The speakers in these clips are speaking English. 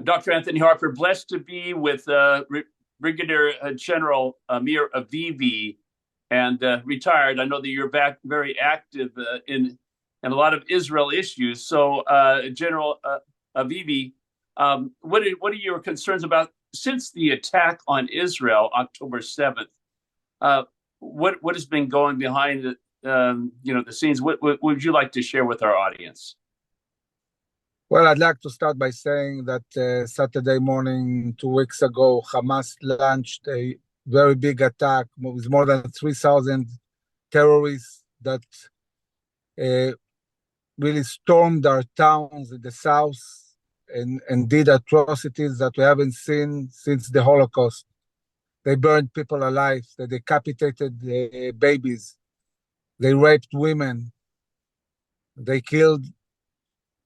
Dr. Anthony Harper, blessed to be with Brigadier General Amir Avivi, and retired. I know that you're back very active in a lot of Israel issues. So, General Avivi, what are your concerns about since the attack on Israel, October 7th? What has been going behind the scenes? What would you like to share with our audience? Well, I'd like to start by saying that Saturday morning, 2 weeks ago, Hamas launched a very big attack with more than 3,000 terrorists that really stormed our towns in the south and did atrocities that we haven't seen since the Holocaust. They burned people alive, they decapitated babies, they raped women, they killed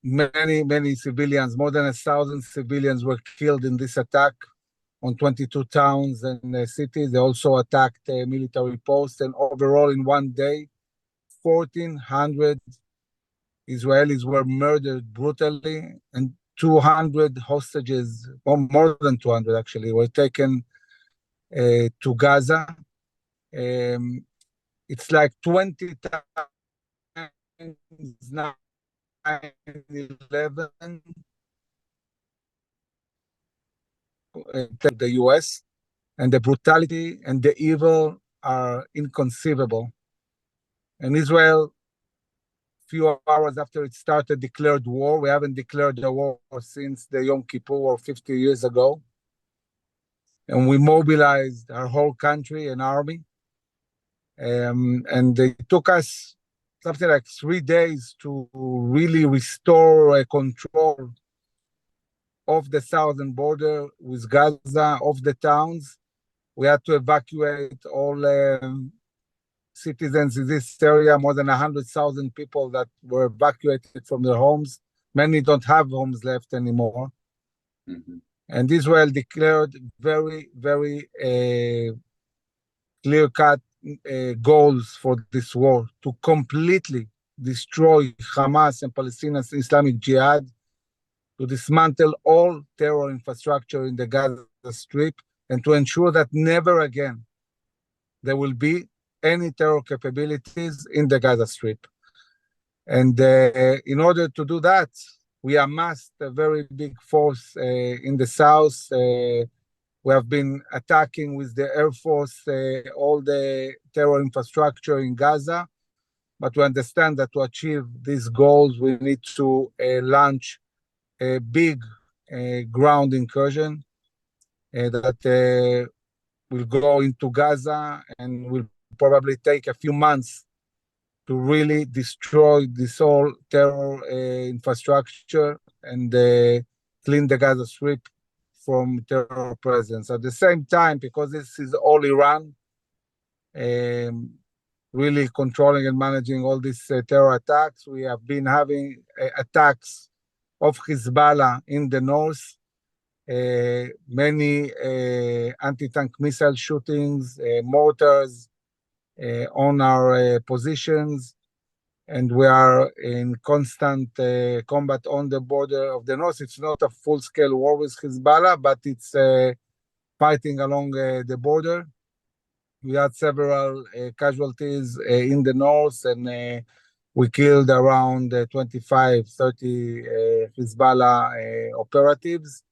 many civilians. More than 1,000 civilians were killed in this attack on 22 towns and cities. They also attacked military posts, and overall in one day, 1,400 Israelis were murdered brutally, and 200 hostages, or more than 200 actually, were taken to Gaza. It's like 20 times now 9/11 the US, and the brutality and the evil are inconceivable. And Israel, few hours after it started, declared war. We haven't declared a war since the Yom Kippur War 50 years ago. And we mobilized our whole country and army. And it took us something like 3 days to really restore control of the southern border with Gaza, of the towns. We had to evacuate all citizens in this area, more than 100,000 people that were evacuated from their homes. Many don't have homes left anymore. Mm-hmm. And Israel declared very, very clear-cut goals for this war: to completely destroy Hamas and Palestinian Islamic Jihad, to dismantle all terror infrastructure in the Gaza Strip, and to ensure that never again there will be any terror capabilities in the Gaza Strip. And in order to do that, we amassed a very big force in the south. We have been attacking with the Air Force all the terror infrastructure in Gaza, but we understand that to achieve these goals, we need to launch a big ground incursion that will go into Gaza and will probably take a few months to really destroy this whole terror infrastructure and clean the Gaza Strip from terror presence. At the same time, because this is all Iran, really controlling and managing all these terror attacks, we have been having attacks of Hezbollah in the north, many anti-tank missile shootings, mortars on our positions, and we are in constant combat on the border of the north. It's not a full-scale war with Hezbollah, but it's fighting along the border. We had several casualties in the north, and we killed around 25, 30 Hezbollah operatives.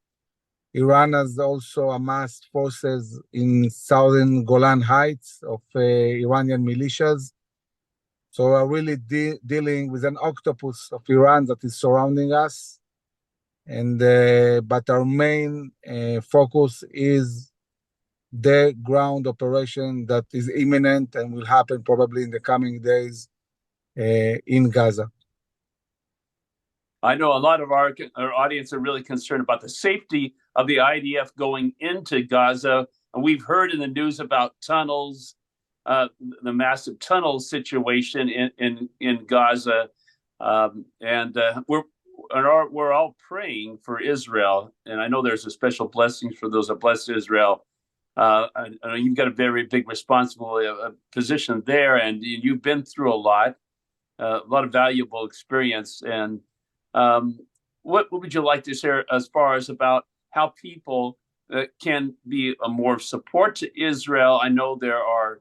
Iran has also amassed forces in southern Golan Heights of Iranian militias. So we're really dealing with an octopus of Iran that is surrounding us. And but our main focus is the ground operation that is imminent and will happen probably in the coming days in Gaza. I know a lot of our audience are really concerned about the safety of the IDF going into Gaza. And we've heard in the news about tunnels, the massive tunnel situation in Gaza. And we're all praying for Israel. And I know there's a special blessing for those that bless Israel. I know you've got a very big responsible position there, and you've been through a lot of valuable experience. And what would you like to share as far as about how people can be a more support to Israel. I know there are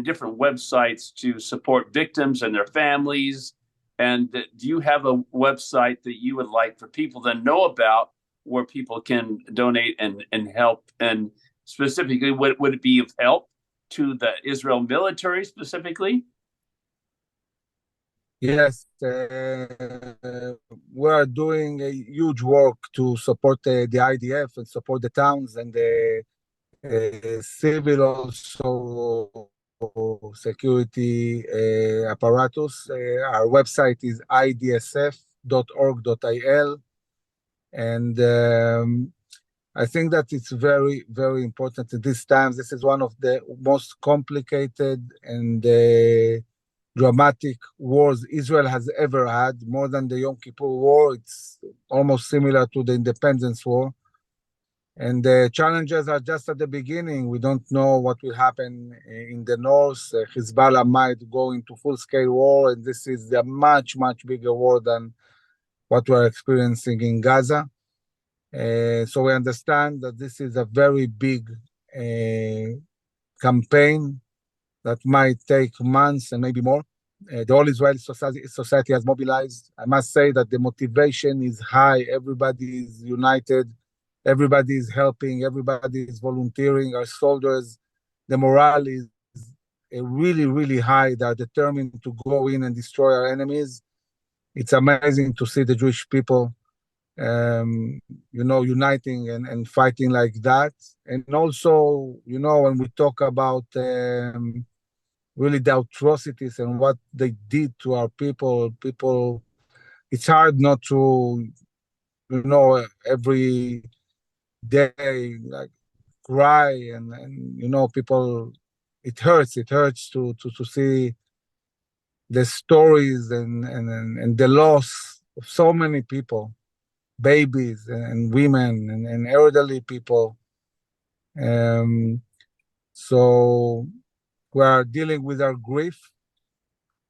different websites to support victims and their families. And do you have a website that you would like for people to know about where people can donate and help? And specifically, would it be of help to the Israel military specifically? Yes, we are doing a huge work to support the IDF and support the towns and the civil also security apparatus. Our website is idsf.org.il, and I think that it's very, very important at this time. This is one of the most complicated and dramatic wars Israel has ever had, more than the Yom Kippur War. It's almost similar to the Independence War. And the challenges are just at the beginning. We don't know what will happen in the north. Hezbollah might go into full-scale war, and this is a much, much bigger war than what we're experiencing in Gaza. So we understand that this is a very big campaign that might take months and maybe more. The whole Israeli society has mobilized. I must say that the motivation is high. Everybody is united. Everybody is helping. Everybody is volunteering. Our soldiers, the morale is really, really high. They are determined to go in and destroy our enemies. It's amazing to see the Jewish people, uniting and fighting like that. And also, when we talk about really the atrocities and what they did to our people, it's hard not to, every day, like, cry and people, it hurts to see the stories and the loss of so many people, babies and women and elderly people. So we are dealing with our grief,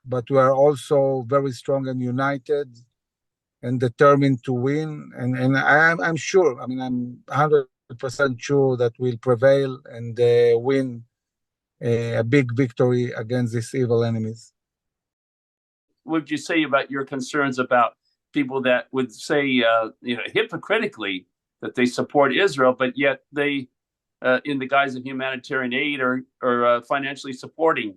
but we are also very strong and united and determined to win. And I'm sure, I'm 100% sure that we'll prevail and win a big victory against these evil enemies. What would you say about your concerns about people that would say, hypocritically, that they support Israel, but yet they, in the guise of humanitarian aid, are financially supporting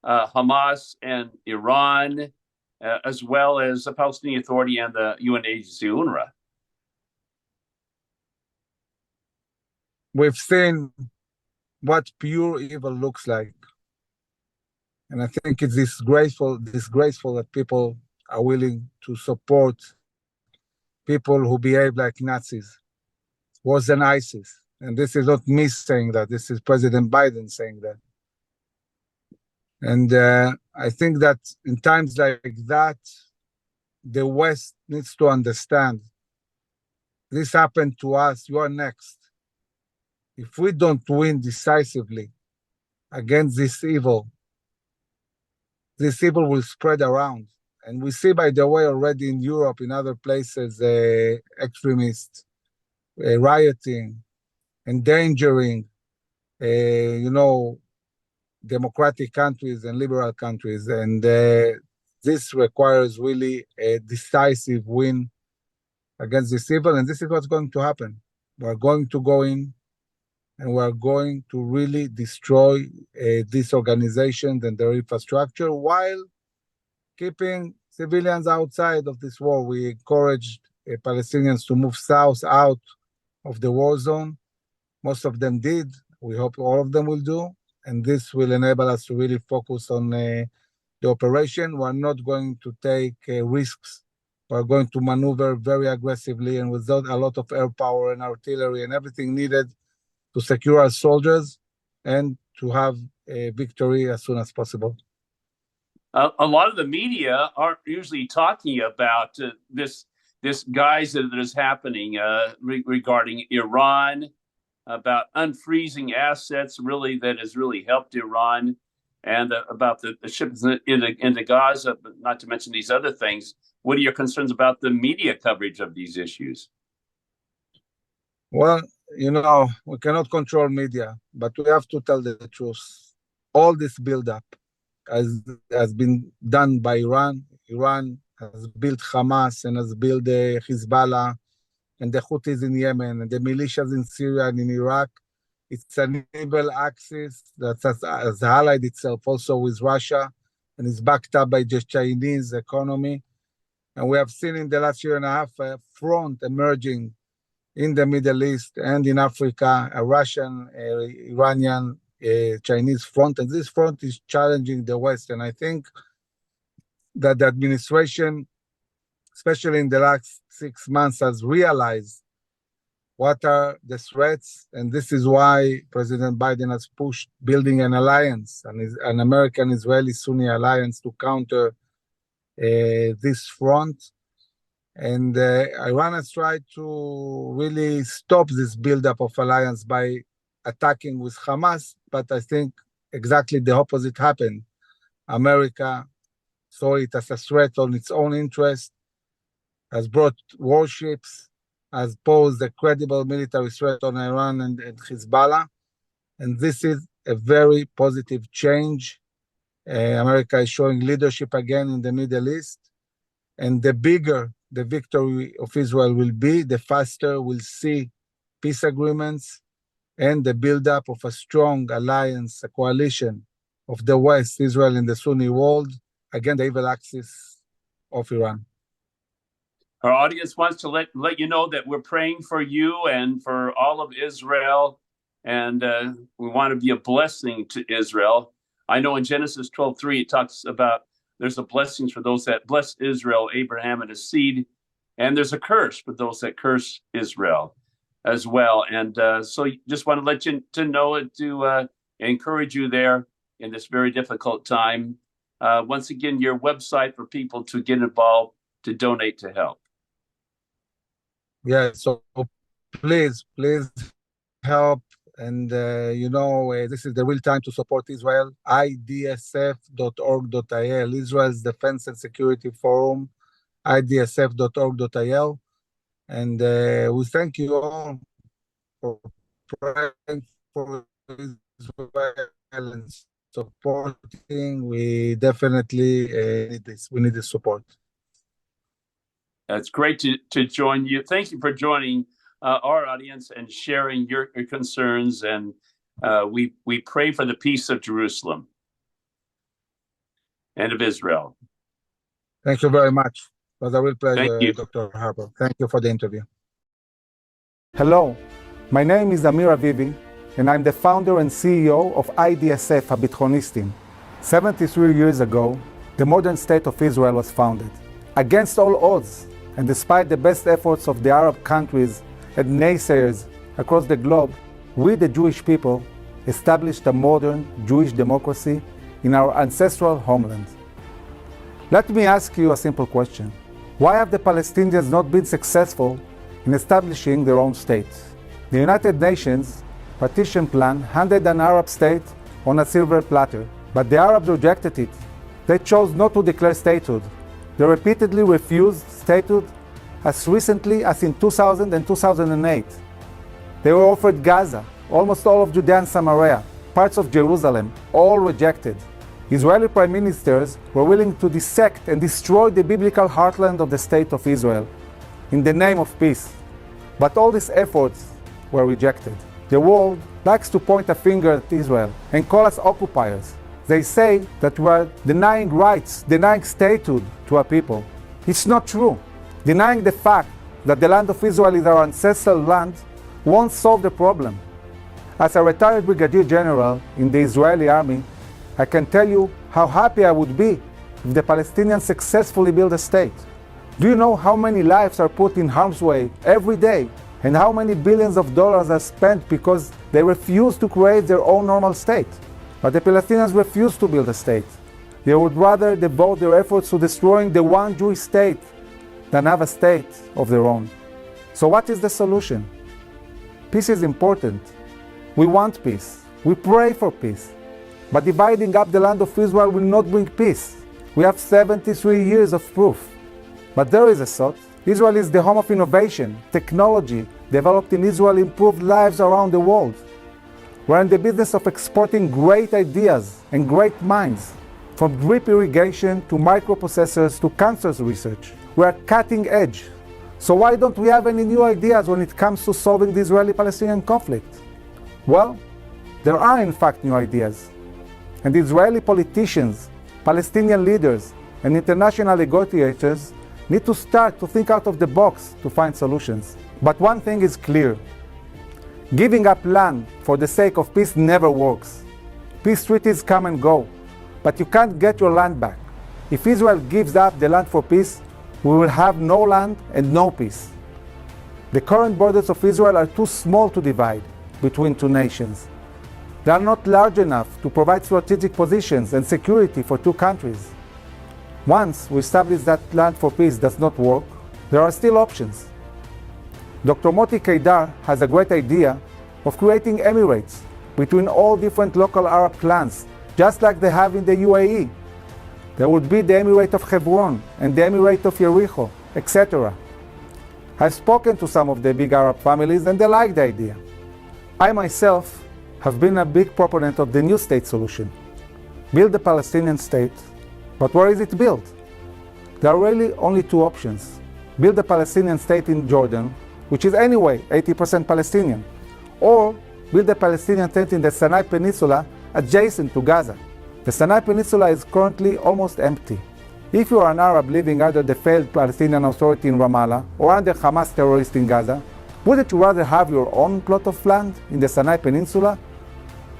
Hamas and Iran, as well as the Palestinian Authority and the UN agency UNRWA? We've seen what pure evil looks like. And I think it's disgraceful that people are willing to support people who behave like Nazis, worse than ISIS. And this is not me saying that, this is President Biden saying that. And I think that in times like that, the West needs to understand this happened to us, you are next. If we don't win decisively against this evil will spread around. And we see, by the way, already in Europe, in other places, extremists rioting, endangering, democratic countries and liberal countries. And this requires really a decisive win against this evil. And this is what's going to happen. We're going to go in and we're going to really destroy these organizations and their infrastructure while keeping civilians outside of this war. We encouraged Palestinians to move south, out of the war zone. Most of them did. We hope all of them will do. And this will enable us to really focus on the operation. We're not going to take risks. We're going to maneuver very aggressively and without a lot of air power and artillery and everything needed to secure our soldiers and to have a victory as soon as possible. A lot of the media aren't usually talking about this guise that is happening regarding Iran, about unfreezing assets, really, that has really helped Iran, and about the ships into Gaza, but not to mention these other things. What are your concerns about the media coverage of these issues? Well, we cannot control media, but we have to tell the truth. All this buildup has been done by Iran. Iran has built Hamas and has built the Hezbollah and the Houthis in Yemen and the militias in Syria and in Iraq. It's an evil axis that has allied itself also with Russia and is backed up by the Chinese economy. And we have seen in the last year and a half a front emerging in the Middle East and in Africa, a Russian, Iranian, Chinese front. And this front is challenging the West. And I think that the administration, especially in the last 6 months, has realized what are the threats. And this is why President Biden has pushed building an alliance, an American-Israeli Sunni alliance to counter this front. And Iran has tried to really stop this buildup of alliance by attacking with Hamas, but I think exactly the opposite happened. America saw it as a threat on its own interest, has brought warships, has posed a credible military threat on Iran and Hezbollah. And this is a very positive change. America is showing leadership again in the Middle East. And the bigger the victory of Israel will be, the faster we'll see peace agreements and the buildup of a strong alliance, a coalition of the West, Israel, and the Sunni world against the evil axis of Iran. Our audience wants to let you know that we're praying for you and for all of Israel, and we want to be a blessing to Israel. I know in Genesis 12:3 it talks about there's a blessing for those that bless Israel, Abraham and his seed, and there's a curse for those that curse Israel as well. And so just want to let you to know it, to encourage you there in this very difficult time. Once again, your website for people to get involved, to donate, to help. Yeah, so please help. And, this is the real time to support Israel. idsf.org.il, Israel's Defense and Security Forum, idsf.org.il. And we thank you all for praying for Israel and supporting. We definitely need this. We need this support. It's great to join you. Thank you for joining our audience and sharing your concerns, and we pray for the peace of Jerusalem and of Israel. Thank you very much. It was a real pleasure, Thank you. Dr. Harper. Thank you for the interview. Hello, my name is Amir Avivi, and I'm the founder and CEO of IDSF Habitronistim. 73 years ago, the modern state of Israel was founded. Against all odds, and despite the best efforts of the Arab countries and naysayers across the globe, we, the Jewish people, established a modern Jewish democracy in our ancestral homeland. Let me ask you a simple question. Why have the Palestinians not been successful in establishing their own state? The United Nations partition plan handed an Arab state on a silver platter, but the Arabs rejected it. They chose not to declare statehood. They repeatedly refused statehood as recently as in 2000 and 2008. They were offered Gaza, almost all of Judea and Samaria, parts of Jerusalem, all rejected. Israeli prime ministers were willing to dissect and destroy the biblical heartland of the state of Israel in the name of peace. But all these efforts were rejected. The world likes to point a finger at Israel and call us occupiers. They say that we are denying rights, denying statehood to our people. It's not true. Denying the fact that the land of Israel is our ancestral land won't solve the problem. As a retired Brigadier General in the Israeli army, I can tell you how happy I would be if the Palestinians successfully build a state. Do you know how many lives are put in harm's way every day, and how many billions of dollars are spent because they refuse to create their own normal state? But the Palestinians refuse to build a state. They would rather devote their efforts to destroying the one Jewish state than have a state of their own. So what is the solution? Peace is important. We want peace. We pray for peace. But dividing up the land of Israel will not bring peace. We have 73 years of proof. But there is a thought. Israel is the home of innovation, technology, developed in Israel improved lives around the world. We're in the business of exporting great ideas and great minds, from drip irrigation to microprocessors to cancer research. We are cutting edge. So why don't we have any new ideas when it comes to solving the Israeli-Palestinian conflict? Well, there are in fact new ideas. And the Israeli politicians, Palestinian leaders, and international negotiators need to start to think out of the box to find solutions. But one thing is clear. Giving up land for the sake of peace never works. Peace treaties come and go, but you can't get your land back. If Israel gives up the land for peace, we will have no land and no peace. The current borders of Israel are too small to divide between two nations. They are not large enough to provide strategic positions and security for two countries. Once we establish that land for peace does not work, there are still options. Dr. Moti Kedar has a great idea of creating emirates between all different local Arab clans, just like they have in the UAE. There would be the Emirate of Hebron and the Emirate of Jericho, etc. I've spoken to some of the big Arab families and they like the idea. I myself have been a big proponent of the new state solution. Build a Palestinian state, but where is it built? There are really only two options. Build a Palestinian state in Jordan, which is anyway 80% Palestinian, or build a Palestinian state in the Sinai Peninsula adjacent to Gaza. The Sinai Peninsula is currently almost empty. If you are an Arab living under the failed Palestinian Authority in Ramallah or under Hamas terrorists in Gaza, wouldn't you rather have your own plot of land in the Sinai Peninsula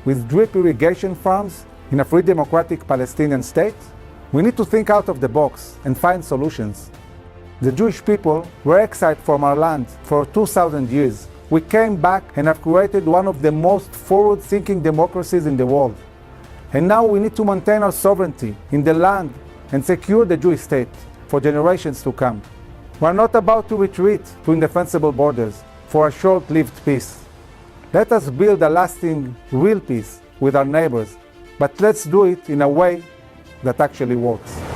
with drip irrigation farms in a free democratic Palestinian state? We need to think out of the box and find solutions. The Jewish people were exiled from our land for 2,000 years. We came back and have created one of the most forward-thinking democracies in the world. And now we need to maintain our sovereignty in the land and secure the Jewish state for generations to come. We are not about to retreat to indefensible borders for a short-lived peace. Let us build a lasting, real peace with our neighbors, but let's do it in a way that actually works.